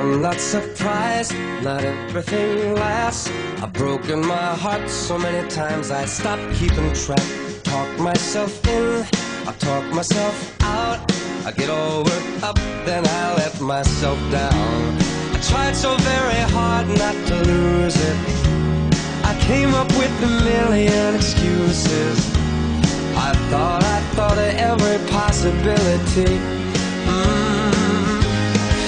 I'm not surprised, not everything lasts. I've broken my heart so many times I stopped keeping track. Talk myself in, I talk myself out. I get all worked up, then I let myself down. I tried so very hard not to lose it. I came up with a million excuses. I thought of every possibility.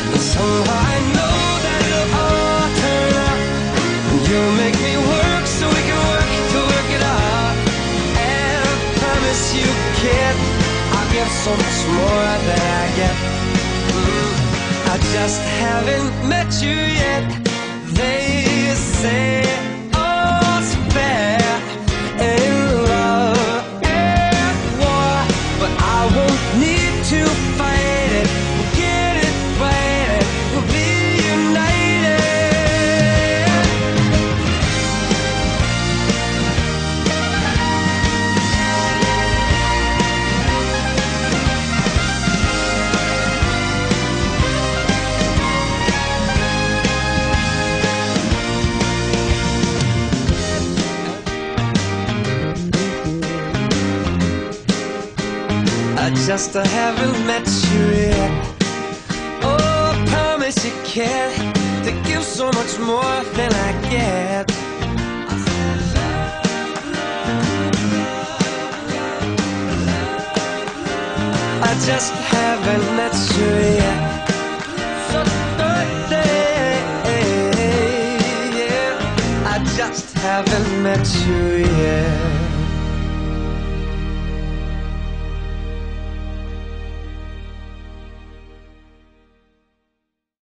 And somehow I know that it'll all turn out. And you'll make me work so we can work to work it out. And I promise you, kid, I'll give so much more than I get. I just haven't met you yet. They say all's fair in love and war, but I won't need to fight it. We'll get it right and we'll be united. I just haven't met you yet. Oh, I promise you can't to give so much more than I get. I just haven't met you yet. So birthday, yeah. I just haven't met you